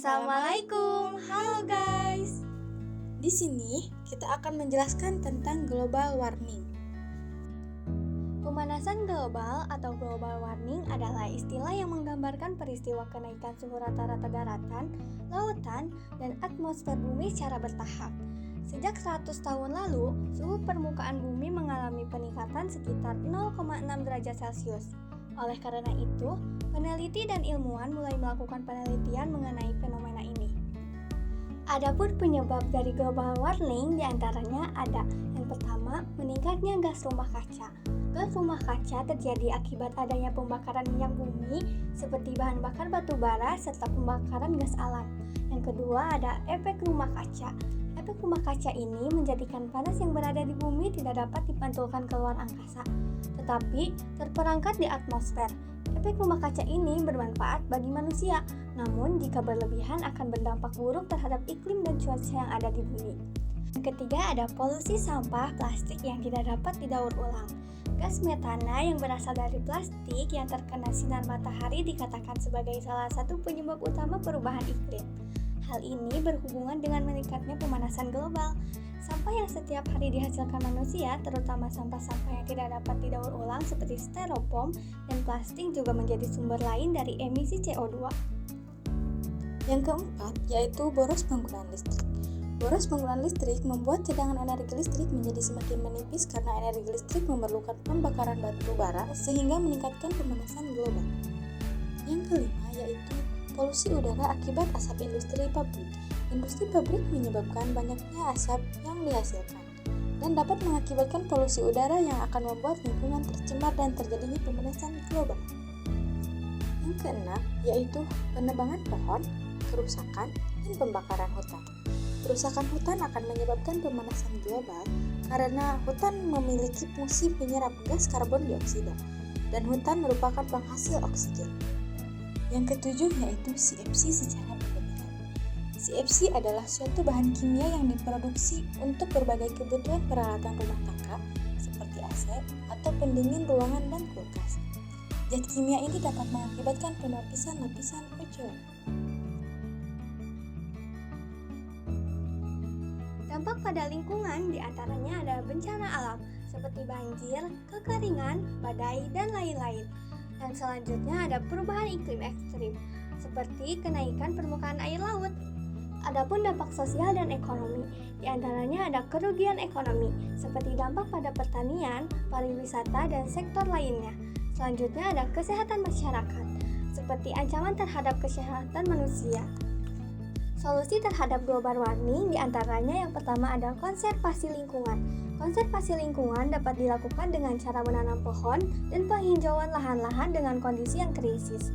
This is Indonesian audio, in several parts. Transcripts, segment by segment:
Assalamualaikum, halo guys. Di sini kita akan menjelaskan tentang global warming. Pemanasan global atau global warming adalah istilah yang menggambarkan peristiwa kenaikan suhu rata-rata daratan, lautan, dan atmosfer bumi secara bertahap. Sejak 100 tahun lalu, suhu permukaan bumi mengalami peningkatan sekitar 0,6 derajat Celcius. Oleh karena itu, peneliti dan ilmuwan mulai melakukan penelitian mengenai fenomena ini. Adapun penyebab dari global warming diantaranya ada yang pertama, meningkatnya gas rumah kaca. Gas rumah kaca terjadi akibat adanya pembakaran minyak bumi seperti bahan bakar batu bara serta pembakaran gas alam. Yang kedua ada efek rumah kaca. Efek rumah kaca ini menjadikan panas yang berada di bumi tidak dapat dipantulkan keluar angkasa, tetapi terperangkap di atmosfer. Efek rumah kaca ini bermanfaat bagi manusia, namun jika berlebihan akan berdampak buruk terhadap iklim dan cuaca yang ada di bumi. Yang ketiga ada polusi sampah plastik yang tidak dapat didaur ulang. Gas metana yang berasal dari plastik yang terkena sinar matahari dikatakan sebagai salah satu penyebab utama perubahan iklim. Hal ini berhubungan dengan meningkatnya pemanasan global. Sampah yang setiap hari dihasilkan manusia, terutama sampah-sampah yang tidak dapat didaur ulang seperti styrofoam dan plastik juga menjadi sumber lain dari emisi CO2. Yang keempat yaitu boros penggunaan listrik. Boros penggunaan listrik membuat cadangan energi listrik menjadi semakin menipis karena energi listrik memerlukan pembakaran batu bara sehingga meningkatkan pemanasan global. Yang kelima yaitu polusi udara akibat asap industri pabrik. Industri pabrik menyebabkan banyaknya asap yang dihasilkan dan dapat mengakibatkan polusi udara yang akan membuat lingkungan tercemar dan terjadinya pemanasan global. Yang keenam yaitu penebangan pohon, kerusakan, dan pembakaran hutan. Kerusakan hutan akan menyebabkan pemanasan global karena hutan memiliki fungsi penyerap gas karbon dioksida dan hutan merupakan penghasil oksigen. Yang ketujuh yaitu CFC secara berlebihan. CFC adalah suatu bahan kimia yang diproduksi untuk berbagai kebutuhan peralatan rumah tangga seperti AC atau pendingin ruangan dan kulkas. Zat kimia ini dapat mengakibatkan pelapisan lapisan ozon. Dampak pada lingkungan diantaranya ada bencana alam seperti banjir, kekeringan, badai, dan lain-lain. Dan selanjutnya ada perubahan iklim ekstrim seperti kenaikan permukaan air laut. Adapun dampak sosial dan ekonomi, diantaranya ada kerugian ekonomi seperti dampak pada pertanian, pariwisata, dan sektor lainnya. Selanjutnya ada kesehatan masyarakat seperti ancaman terhadap kesehatan manusia. Solusi terhadap global warming diantaranya yang pertama ada konservasi lingkungan. Konservasi lingkungan dapat dilakukan dengan cara menanam pohon dan penghijauan lahan-lahan dengan kondisi yang krisis.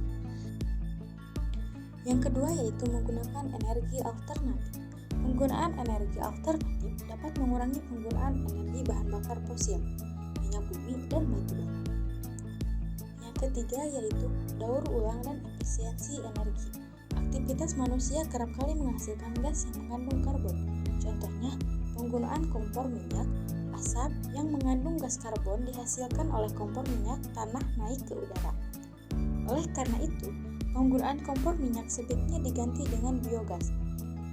Yang kedua yaitu menggunakan energi alternatif. Penggunaan energi alternatif dapat mengurangi penggunaan energi bahan bakar fosil, minyak bumi, dan batu bara. Yang ketiga yaitu daur ulang dan efisiensi energi. Aktivitas manusia kerap kali menghasilkan gas yang mengandung karbon. Contohnya, penggunaan kompor minyak, asap yang mengandung gas karbon dihasilkan oleh kompor minyak tanah naik ke udara. Oleh karena itu, penggunaan kompor minyak sebaiknya diganti dengan biogas.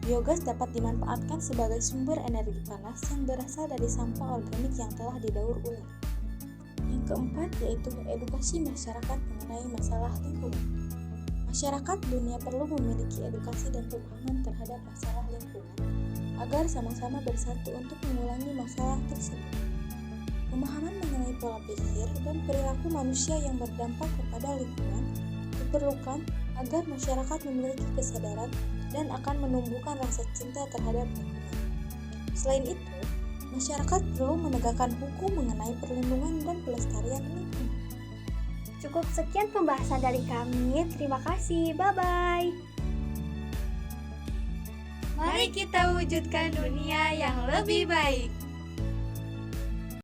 Biogas dapat dimanfaatkan sebagai sumber energi panas yang berasal dari sampah organik yang telah didaur ulang. Yang keempat yaitu edukasi masyarakat mengenai masalah lingkungan. Masyarakat dunia perlu memiliki edukasi dan pemahaman terhadap masalah lingkungan agar sama-sama bersatu untuk mengulangi masalah tersebut. Pemahaman mengenai pola pikir dan perilaku manusia yang berdampak kepada lingkungan diperlukan agar masyarakat memiliki kesadaran dan akan menumbuhkan rasa cinta terhadap lingkungan. Selain itu, masyarakat perlu menegakkan hukum mengenai perlindungan dan pelestarian lingkungan. Cukup sekian pembahasan dari kami. Terima kasih. Bye-bye. Mari kita wujudkan dunia yang lebih baik.